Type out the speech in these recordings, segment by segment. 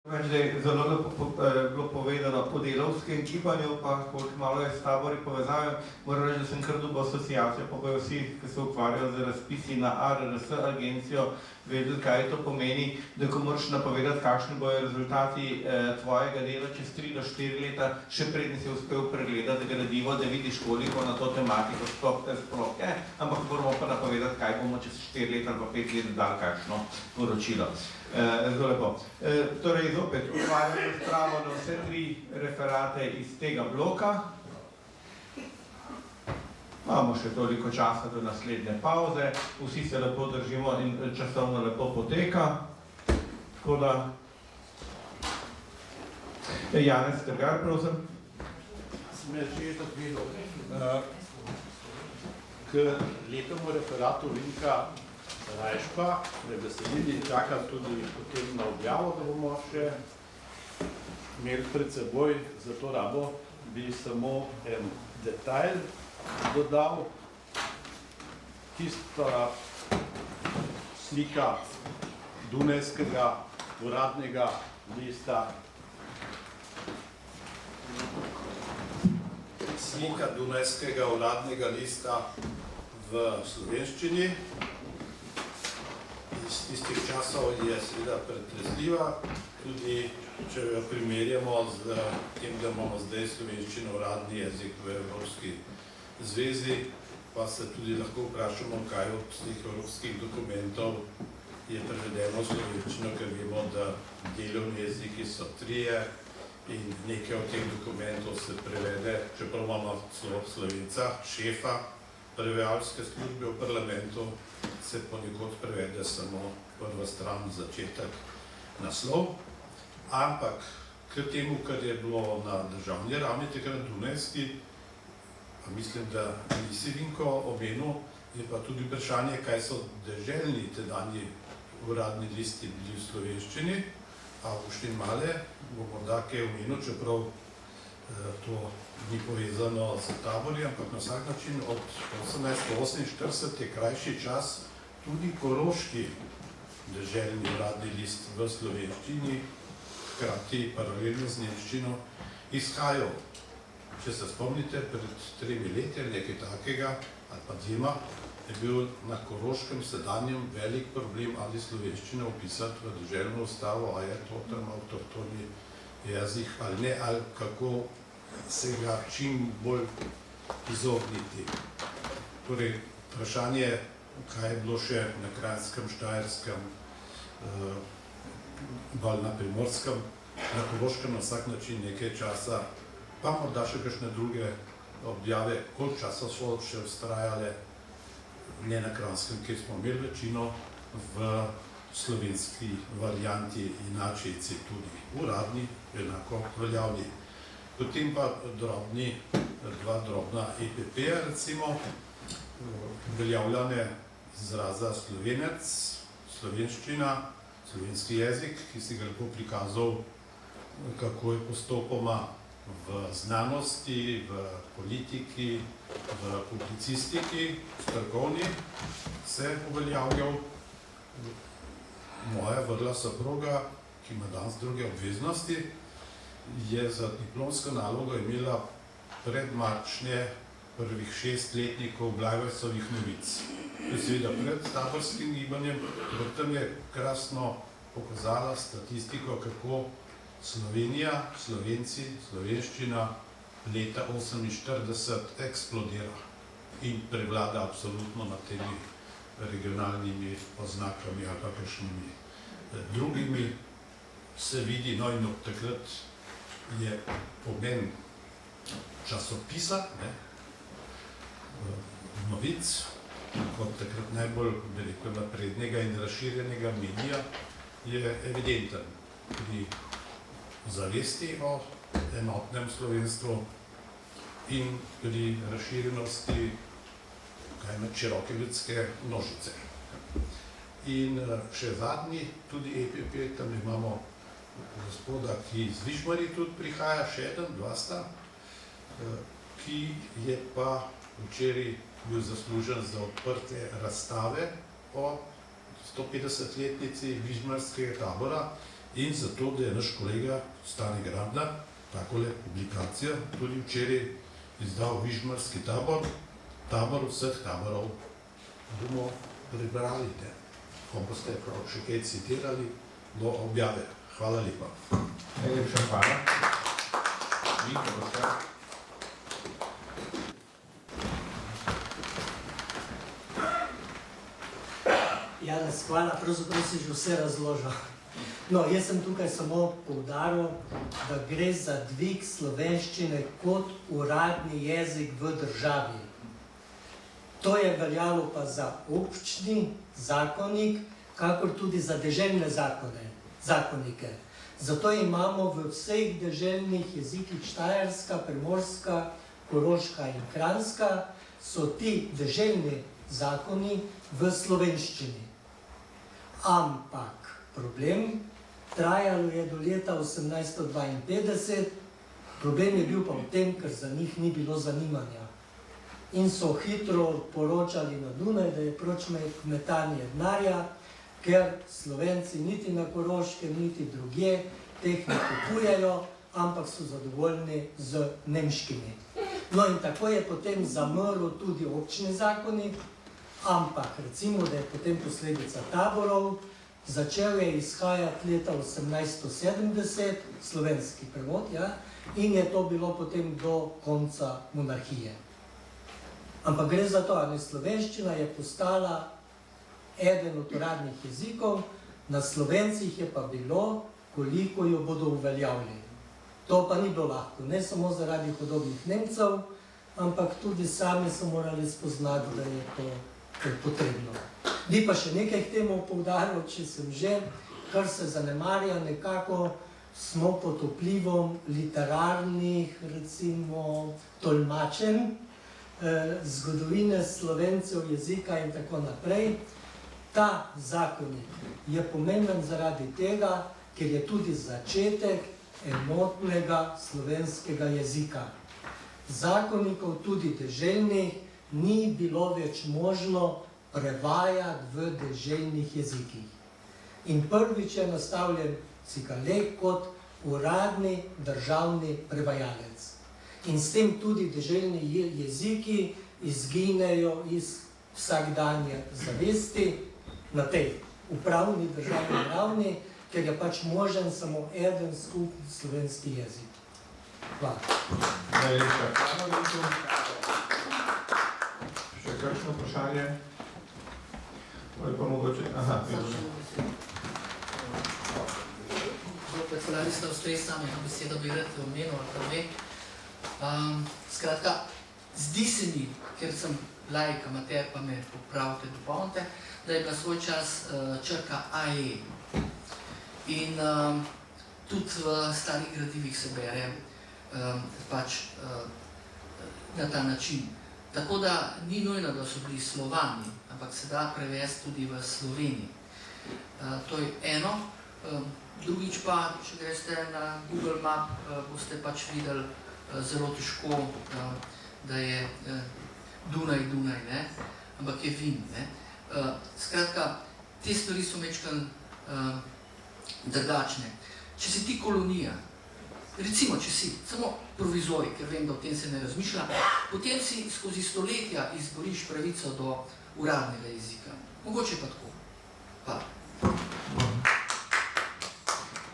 Zdaj, zelo lepo bilo povedano po delavskem gibanju, pa koliko malo je s tabori povezave, moram reči, da sem kar dobil asociacijo, pa bojo vsi, ki se ukvarjajo z razpisi na ARRS agencijo, vedeli, kaj to pomeni, da ko moraš napovedati, kakšni bojo rezultati tvojega dela čez 3 do 4 leta, še prednji si uspel pregledati gradivo, da vidiš, koliko na to tematiko sploh je, ampak moramo pa napovedati, kaj bomo čez 4 leta ali pa 5 let dali kakšno poročilo. Zelo lepo. Torej, zopet uvajamo razpravo na vse 3 referate iz tega bloka. Imamo še toliko časa do naslednje pauze, vsi se lepo držimo in časovno lepo poteka. Tako da, Janez Strgar, prosim. Sem jaz že tako videl. K lepemu referatu Vinka Rajšpa, preveselili čaka tudi potem na objavo, da bomo še imeli pred seboj, za to rabo bi samo en detajl dodal. Tista slika Dunajskega uradnega lista, v slovenščini iz tistih časov je seveda pretresljiva, tudi če jo primerjamo z tem, da imamo zdaj slovenščino uradni jezik v Evropski zvezi, pa se tudi lahko vprašamo, kaj od teh evropskih dokumentov je prevedeno v slovenščino, ker vemo, da delovni jeziki so 3 in nekaj od teh dokumentov se prevede, čeprav imamo Slovenca, šefa prevajalske službe v parlamentu, se ponekod prevede samo prva stran, začetek, naslov. Ampak k temu, kar je bilo na državni ravni, takrat Dunajski, pa mislim, da nisi Vinko omenil, je pa tudi vprašanje, kaj so deželni tedanji uradni listi bili v slovenščini. Avguštin Male bo morda kaj omenil, čeprav to ni povezano z tabori, ampak na vsak način od 1848 je krajši čas tudi koroški deželni uradni list v slovenščini, hkrati paralelno z nemščino, izhajal. Če se spomnite, pred 3 leti ali nekaj takega, ali pa 2, je bil na Koroškem sedanjem velik problem, ali slovenščino upisati v deželno ustavo, a je to tam avtohtoni jezik ali ne, ali kako se ga čim bolj izogniti. Torej, vprašanje, kaj je bilo še na Kranjskem, Štajerskem, bolj na Primorskem, na Koroškem na vsak način nekaj časa, pa morda še kakšne druge objave, koliko časa so še vztrajale, ne na Kranjskem, kjer smo imeli večino, v slovenski varianti inačici tudi uradni, enako veljavni. Potem pa 2 drobna EPP-ja, recimo, uveljavljanje izraza slovenec, slovenščina, slovenski jezik, ki si ga lepo prikazal, kako je postopoma v znanosti, v politiki, v publicistiki, strokovni se uveljavljal. Moja vrla soproga, ki ima danes druge obveznosti, je za diplomsko nalogo imela predmarčne prvih 6 letnikov Blajvecovih novic. To je seveda pred taborskim gibanjem, tam je krasno pokazala statistiko, kako Slovenija, Slovenci, slovenščina leta 1948 eksplodira in prevlada absolutno nad temi regionalnimi oznakami ali pa kakšnimi drugimi. Se vidi, no in od takrat je pomen časopisa, novic, kot takrat najbolj naprednega in razširjenega medija, je evidenten pri zavesti o enotnem slovenstvu in pri razširjenosti široke ljudske množice. In še zadnji, tudi EPP, tam imamo gospoda, ki z Vižmarji tudi prihaja, še 2 sta, ki je pa včeraj bil zaslužen za odprtje razstave o 150-letnici Vižmarskega tabora In zato, da je naš kolega Stane Grabna takole publikacijo tudi včeraj izdal Vižmarski tabor vseh taborov. Bomo prebrali te, ko boste prav še kaj citirali do objave. Hvala lepa. Najlepša hvala. Vika, boste. Janez, hvala, pravzaprav si že vse razložil. No, jaz sem tukaj samo poudaril, da gre za dvig slovenščine kot uradni jezik v državi. To je veljalo pa za občni zakonik, kakor tudi za deželne zakonike. Zato imamo v vseh deželnih jezikih Štajerska, Primorska, Koroška in Kranjska, so ti deželni zakoni v slovenščini. Ampak problem, trajalo je do leta 1852, problem je bil pa v tem, ker za njih ni bilo zanimanja. In so hitro poročali na Dunaj, da je proč metanje denarja, ker Slovenci niti na Koroškem, niti drugje teh ne kupujejo, ampak so zadovoljni z nemškimi. No in tako je potem zamrl tudi občni zakonik, ampak recimo, da je potem posledica taborov, začel je izhajati leta 1870, slovenski prevod, ja, in je to bilo potem do konca monarhije. Ampak gre za to, da slovenščina je postala eden od uradnih jezikov, na Slovencih je pa bilo, koliko jo bodo uveljavili. To pa ni bilo lahko, ne samo zaradi hudobnih Nemcev, ampak tudi sami so morali spoznati, da je to potrebno. Bi pa še nekaj k temu poudaril, če sem že, kar se zanemarja, nekako smo pod vplivom literarnih, recimo, tolmačenj, zgodovine Slovencev, jezika in tako naprej. Ta zakonik je pomemben zaradi tega, ker je tudi začetek enotnega slovenskega jezika. Zakonikov, tudi deželnih, ni bilo več možno prevajati v deželnih jezikih. In prvič je nastavljen Cikalek kot uradni državni prevajalec. In s tem tudi deželni jeziki izginejo iz vsakdanje zavesti na tej upravni državni ravni, ker je pač možen samo eden skupni slovenski jezik. Hvala. Najlepša hvala, Vito. Še kakšno vprašanje? Ali pa mogoče... Aha, Predstavljali ste ustrezna, eno besedo bi rad omenil, ali pa dve. Skratka, zdi se mi, ker sem laik, amater, pa me popravite, dopolnite, da je bila svoj čas črka AE. In tudi v starih gradivih se bere pač na ta način. Tako da ni nujno, da so bili Slovani, ampak se da prevesti tudi v Sloveniji. To je eno. Drugič pa, če greste na Google Map, boste pač videli zelo težko, da je Dunaj, ne? Ampak je Vin. Ne? Skratka, te stvari so mečkan drugačne. Če si ti kolonija, recimo, če si samo provizorij, ker vem, da o tem se ne razmišlja, potem si skozi stoletja izboriš pravico do uradnega jezika. Mogoče pa tako. Hvala.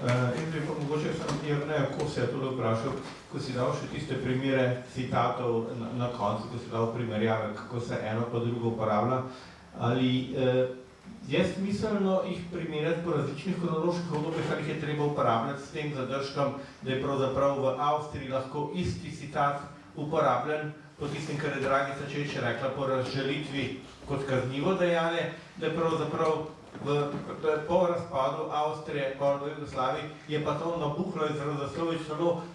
In pa mogoče sem Jerneja Kosja tudi vprašal, ko si dal še tiste primere citatov na koncu, ko si dal primerjave, kako se eno pa drugo uporablja, ali je smiselno jih primerjati po različnih kronoloških obdobjih, ali jih je treba uporabljati s tem zadržkom, da je pravzaprav v Avstriji lahko isti citat uporabljen po tistem, kar je Dragica Čeč rekla, po razžalitvi kot kaznivo dejanje, da je pravzaprav po razpadu Avstrije, po Jugoslaviji, je pa to nabuhlo in Zaslovič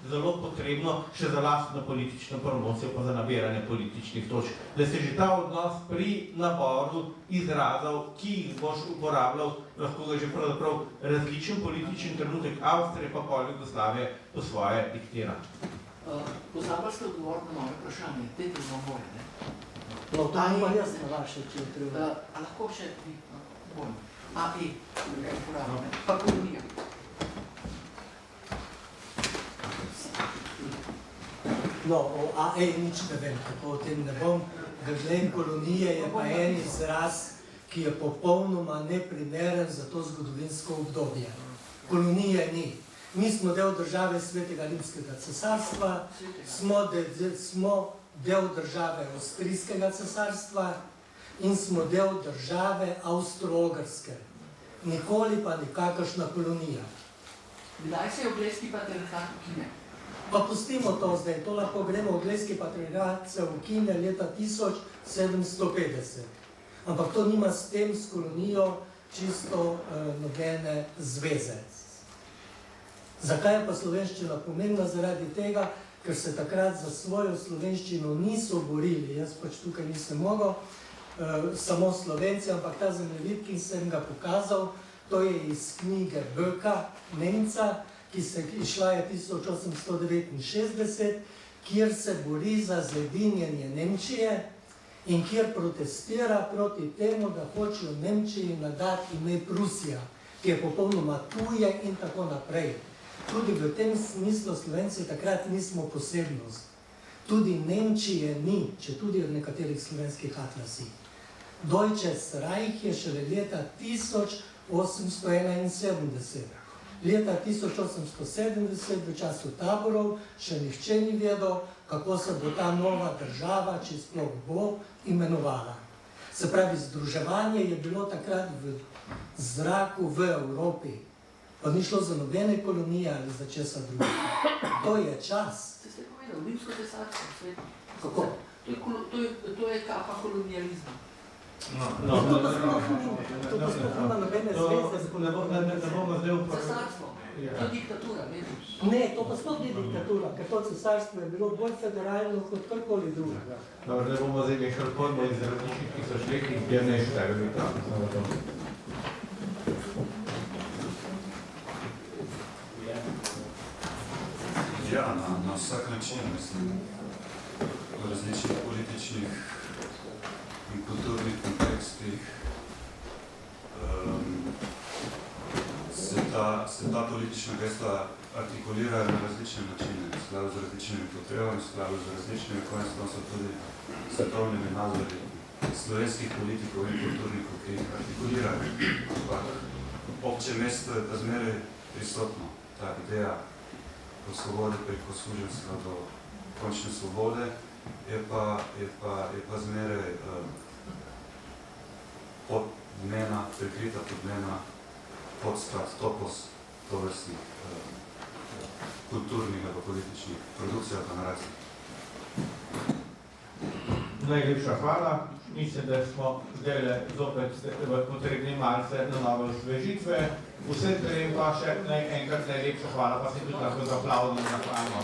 zelo potrebno še za lastno politično promocijo, pa za nabiranje političnih točk. Da se že ta odnos pri naboru izrazov, ki jih boš uporabljal, lahko ga že pravzaprav različen političen trenutek Avstrije, pa pol Jugoslavije po svoje diktira. Pozabili ste odgovoriti na moje vprašanje, dajte na moje, ne? No, to ni pa jaz na vaše, če je treba. A lahko še vi? AE, pa kolonija. No, o AE nič ne vem, tako o tem ne bom. Glede kolonije je pa en izraz, ki je popolnoma neprimeren za to zgodovinsko obdobje. Kolonije ni. Mi smo del države Svetega Rimskega cesarstva, smo del države Avstrijskega cesarstva in smo del države Avstro-Ogrske. Nikoli pa nikakršna kolonija. Kdaj se je Oglejski patriarhat ukine? Pa pustimo to zdaj, to lahko gremo, Oglejski patriarhat se ukine leta 1750. Ampak to nima s tem, s kolonijo, čisto nobene zveze. Zakaj je pa slovenščina pomembna? Zaradi tega, ker se takrat za svojo slovenščino niso borili. Jaz pač tukaj nisem mogel, samo Slovenci, ampak ta zemljevid, ki sem ga pokazal, to je iz knjige Böcka, Nemca, ki se išla je 1869, kjer se bori za zedinjenje Nemčije in kjer protestira proti temu, da hočejo Nemčiji nadati ime Prusija, ki je popolnoma tuje in tako naprej. Tudi v tem smislu Slovenci takrat nismo posebnost. Tudi Nemčije ni, če tudi v nekaterih slovenskih atlasih. Deutsches Reich je šele leta 1871. Leta 1870, v času taborov, še nihče ni vedel, kako se bo ta nova država, če sploh bo, imenovala. Se pravi, združevanje je bilo takrat v zraku v Evropi. Pa ni šlo za nobene kolonije ali za česa drugega. To je čas. Ste povedali, Rimsko cesarstvo v svetu. Kako? To je kapa kolonializma. To pa sploh nima nobene zveze z kolonijo. Cesarstvo. To je diktatura, vidiš. Ne, to pa sploh ni diktatura, ker to cesarstvo je bilo bolj federalno kot karkoli drugega. Dobro, ne bomo zdaj mešali pojmo iz različnih tisočletij, kjer ne številni tam. Ja, na vsak način, mislim, v različnih političnih in kulturnih kontekstih se ta politična gesta artikulirajo na različne načine, v skladu z različnimi potrebami, v skladu z različnimi konjstvom so tudi svetovnimi nazori slovenskih politikov in kulturnikov, ki jih artikulirajo. Ampak obče mesto je pa zmeraj prisotno, ta ideja od svobode preko služenstva do končne svobode je pa zmeraj podmena, prekrita podmena, podstrat, topos tovrstnih kulturnih ali političnih produkcij ali pa naracij. Najlepša hvala. Mislim, da smo zdaj zopet potrebni malce na nove osvežitve. Vse trem pa še enkrat najlepša hvala, pa se tudi lahko zaplavno zahvalimo.